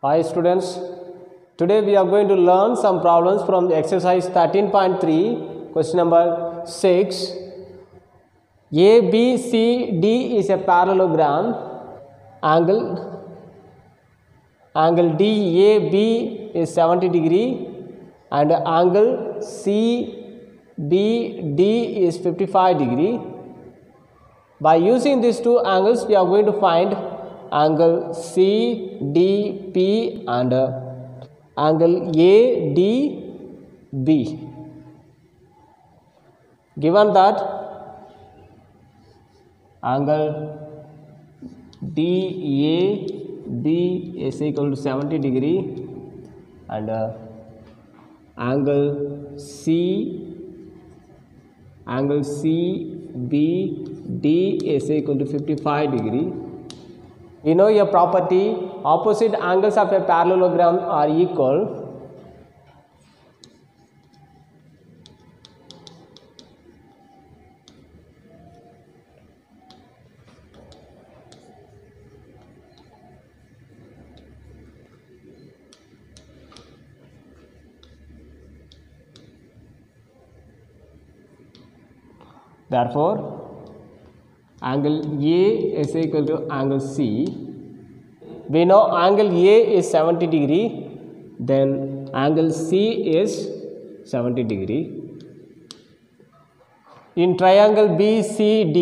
Hi students, today we are going to learn some problems from the exercise 13.3, question number 6. ABCD is a parallelogram. Angle DAB is 70 degree and angle CBD is 55 degree. By using these two angles, we are going to find angle CDP and angle ADB. Given that angle DAB is equal to 70 degree and angle CBD is equal to 55 degree. We know a property: opposite angles of a parallelogram are equal. Therefore, angle A is equal to angle C. We know angle A is 70 degree, then angle C is 70 degree. In triangle BCD,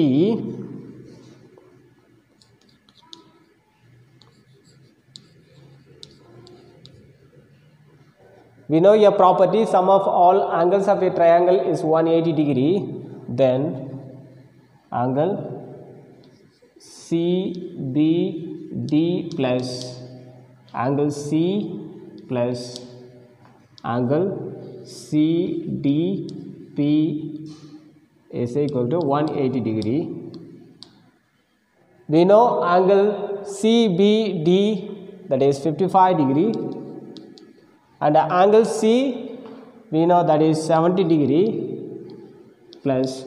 we know a property: sum of all angles of a triangle is 180 degree. Then angle CBD plus angle C plus angle CDP is equal to 180 degree. We know angle CBD, that is 55 degree, and angle C we know that is 70 degree, plus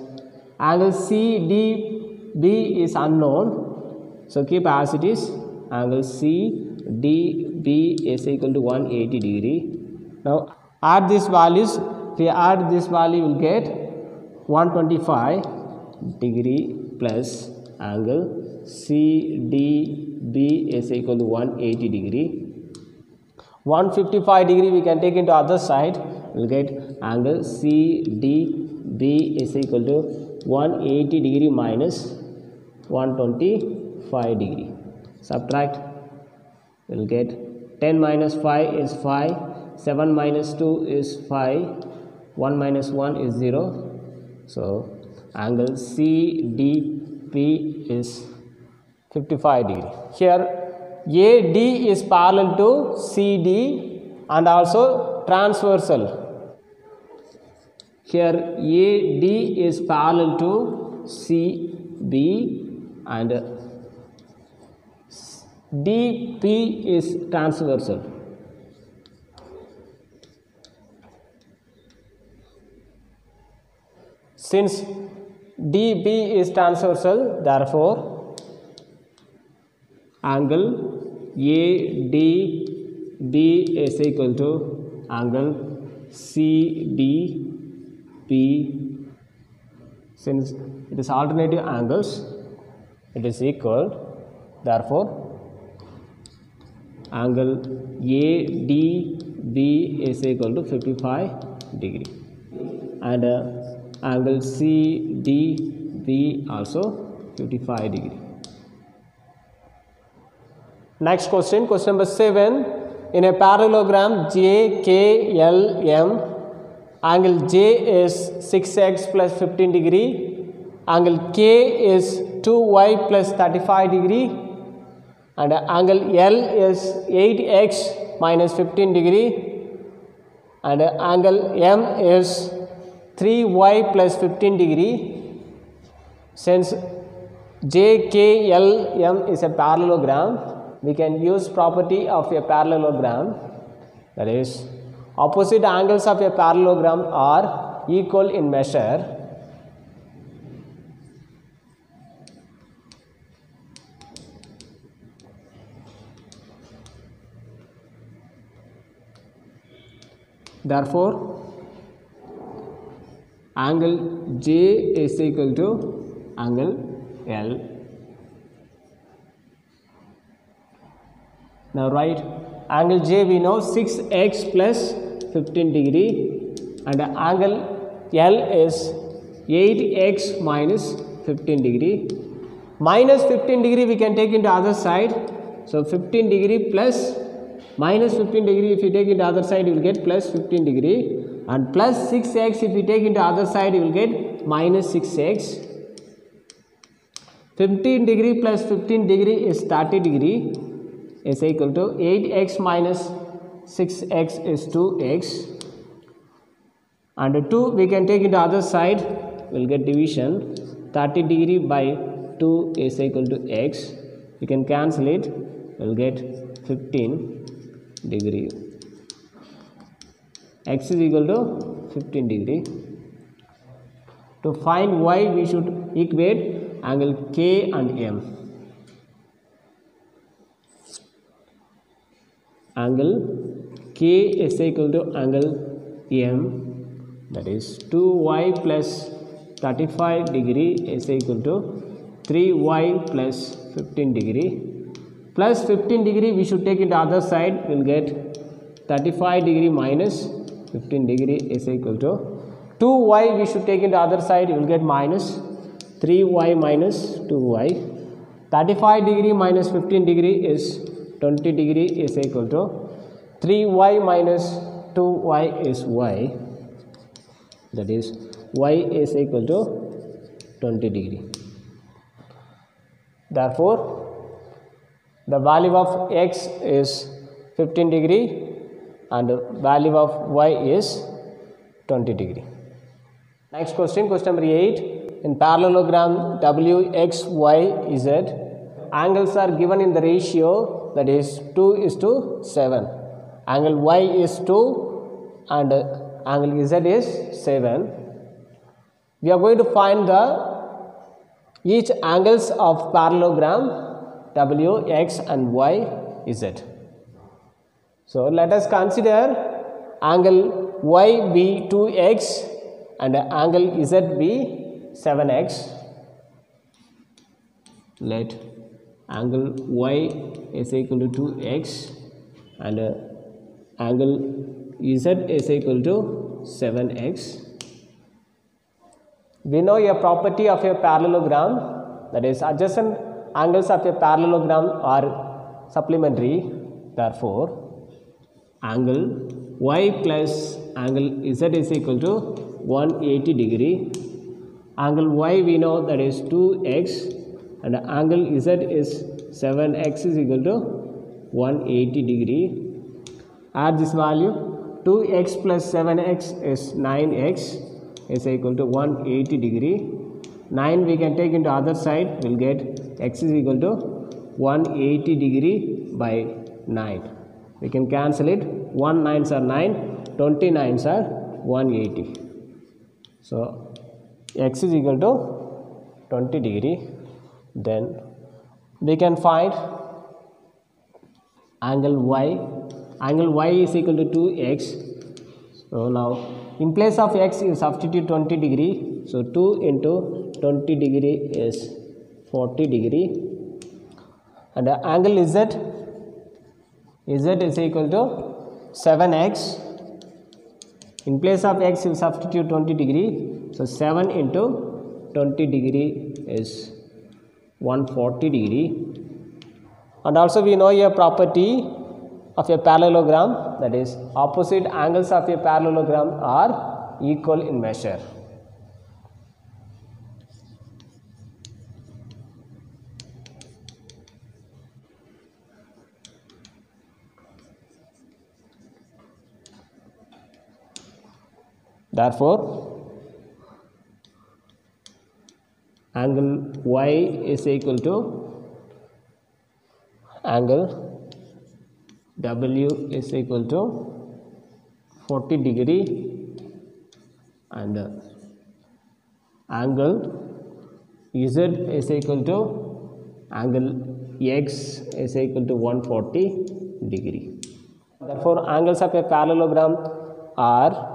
angle CDB is unknown, so keep as it is. Angle CDB is equal to 180 degree. Now add these values. If we add this value, we will get 125 degree plus angle CDB is equal to 180 degree. 155 degree we can take into other side. We will get angle CDB is equal to 180 degree minus 125 degree. Subtract, we will get 10 minus 5 is 5, 7 minus 2 is 5, 1 minus 1 is 0. So angle CDP is 55 degree. Here AD is parallel to CD and also transversal. Here AD is parallel to CB and DP is transversal. Since DP is transversal, therefore angle ADB is equal to angle CDP. Since it is alternative angles, it is equal. Therefore, angle ADB is equal to 55 degree and angle CDB also 55 degree. Next question, question number 7. In a parallelogram JKLM, angle J is 6x plus 15 degree, angle K is 2y plus 35 degree, and angle L is 8x minus 15 degree, and angle M is 3y plus 15 degree. Since JKLM is a parallelogram, we can use property of a parallelogram, that is, opposite angles of a parallelogram are equal in measure. Therefore, angle J is equal to angle L. Now write angle J, we know 6x plus 15 degree, and angle L is 8x minus 15 degree. Minus 15 degree we can take into other side. So 15 degree plus minus 15 degree, if you take into other side you will get plus 15 degree, and plus 6x if you take into other side you will get minus 6x. 15 degree plus 15 degree is 30 degree, is equal to 8x minus 6x is 2x, and 2 we can take into other side, will get division. 30 degree by 2 is equal to x. You can cancel it, will get 15 degree. X is equal to 15 degree. To find y, we should equate angle K and M. Angle K is equal to angle M, that is 2y plus 35 degree is equal to 3y plus 15 degree. Plus 15 degree we should take it other side, will get 35 degree minus 15 degree is equal to 2y we should take it other side, you will get minus 3y minus 2y. 35 degree minus 15 degree is 20 degree is equal to 3y minus 2y is y, that is y is equal to 20 degree. Therefore, the value of x is 15 degree and the value of y is 20 degree. Next question, question number 8. In parallelogram W, X, Y, Z, angles are given in the ratio, that is 2:7. Angle Y is 2 and angle Z is 7. We are going to find each angles of parallelogram W, X and Y, Z. So let us consider angle Y be 2x and angle Z be 7x. Let angle Y is equal to 2x and angle Z is equal to 7x. We know a property of a parallelogram, that is adjacent angles of a parallelogram are supplementary. Therefore, angle Y plus angle Z is equal to 180 degree. Angle Y we know that is 2x and angle Z is 7x is equal to 180 degree. Add this value, 2x plus 7x is 9x is equal to 180 degree. 9 we can take into other side, will get x is equal to 180 degree by 9. We can cancel it, 1 9s are 9, 20 9s are 180. So x is equal to 20 degree. Then we can find angle y. Angle y is equal to 2x. So now in place of x you substitute 20 degree. So 2 into 20 degree is 40 degree. And the angle Z is equal to 7x. In place of x you substitute 20 degree. So 7 into 20 degree is 140 degree. And also we know a property of a parallelogram, that is opposite angles of a parallelogram are equal in measure. Therefore, angle Y is equal to angle W is equal to 40 degree and angle Z is equal to angle X is equal to 140 degree. Therefore, angles of a parallelogram are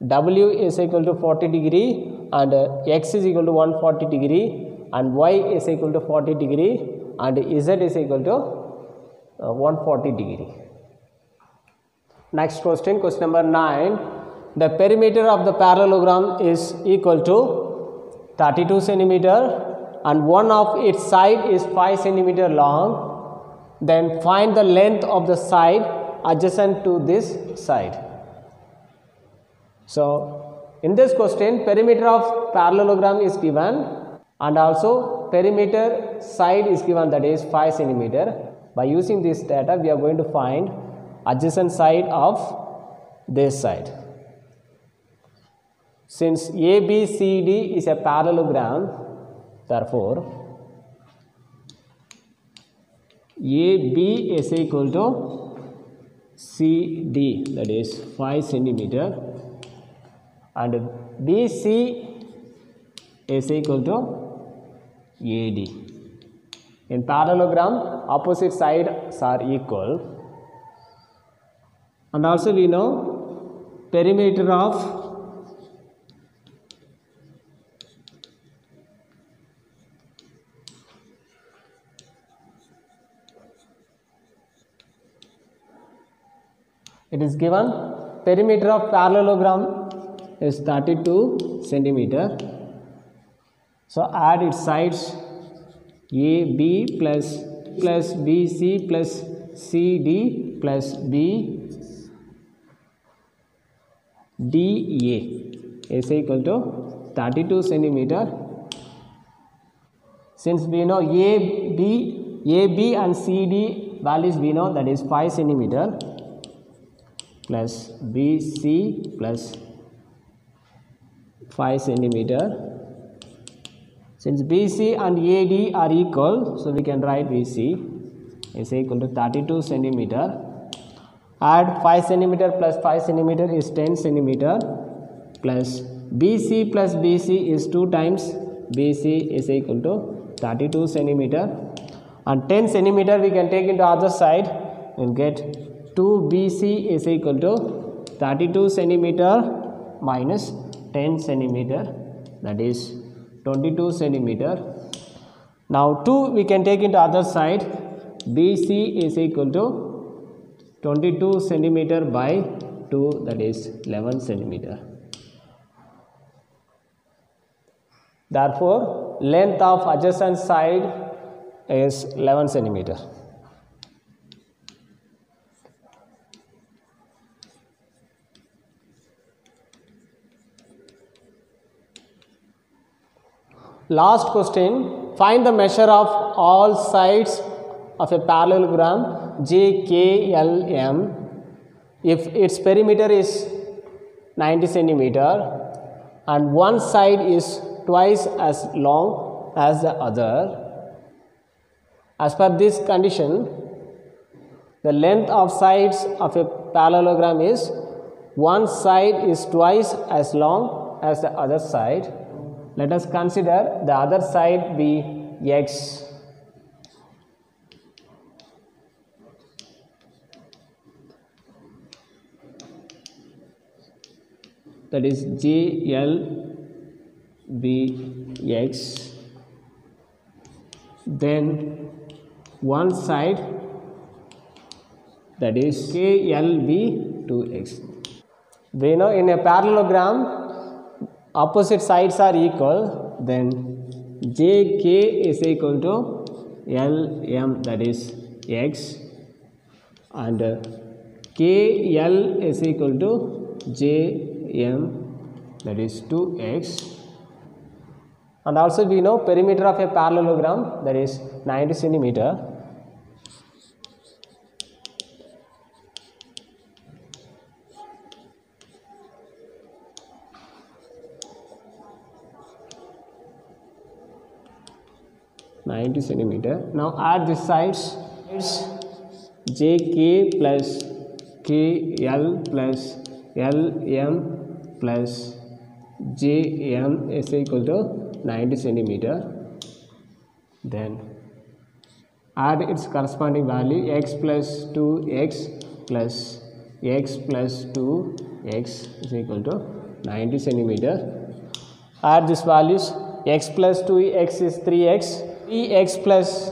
W is equal to 40 degree and X is equal to 140 degree and Y is equal to 40 degree and Z is equal to 140 degree. Next question, question number 9. The perimeter of the parallelogram is equal to 32 centimeter and one of its side is 5 centimeter long. Then find the length of the side adjacent to this side. So, in this question, perimeter of parallelogram is given and also perimeter side is given, that is 5 centimeter. By using this data, we are going to find adjacent side of this side. Since ABCD is a parallelogram, therefore AB is equal to CD, that is 5 centimeter, and BC is equal to AD. In parallelogram, opposite sides are equal. And also we know perimeter of it is given perimeter of parallelogram is 32 centimeter. So add its sides AB plus BC plus CD plus BDA is equal to 32 centimeter. Since we know AB and CD values we know, that is 5 centimeter plus BC plus 5 centimeter. Since BC and AD are equal, so we can write BC is equal to 32 centimeter. Add 5 centimeter plus 5 centimeter is 10 centimeter plus BC is 2 times BC is equal to 32 centimeter. And 10 centimeter we can take into other side, we will get 2 BC is equal to 32 centimeter minus 10 centimeter, that is 22 centimeter. Now 2 we can take into other side, BC is equal to 22 centimeter by 2, that is 11 centimeter. Therefore, length of adjacent side is 11 centimeter. Last question, find the measure of all sides of a parallelogram JKLM if its perimeter is 90 centimeter and one side is twice as long as the other. As per this condition, the length of sides of a parallelogram is one side is twice as long as the other side. Let us consider the other side be X. That is JLBX. Then one side, that is KLB2X. We know in a parallelogram opposite sides are equal, then JK is equal to LM, that is X, and KL is equal to JM, that is 2X. And also we know perimeter of a parallelogram, that is 90 centimeter. Now add the sides. JK plus KL plus LM plus JM is equal to 90 centimeter. Then add its corresponding value, x plus 2x plus x plus 2x is equal to 90 centimeter. Add these values. X plus 2x is 3x. 3x plus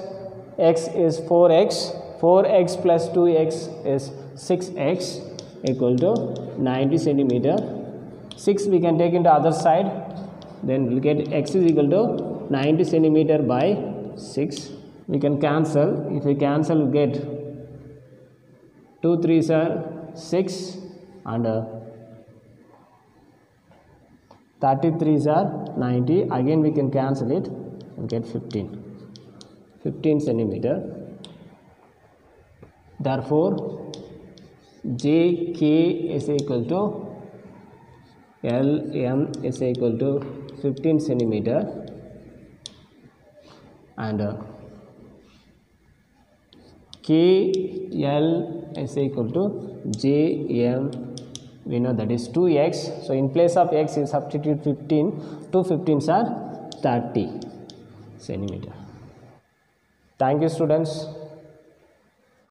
x is 4x. 4x plus 2x is 6x equal to 90 centimeter. 6 we can take into other side. Then we'll get x is equal to 90 centimeter by 6. We can cancel. If we cancel, we get 2 3s are 6 and 33s are 90. Again we can cancel it and get 15 centimeter. Therefore JK is equal to LM is equal to 15 centimeter and KL is equal to JM. We know that is 2x. So in place of x, you substitute 15. 2 15s are 30 centimeter. Thank you, students.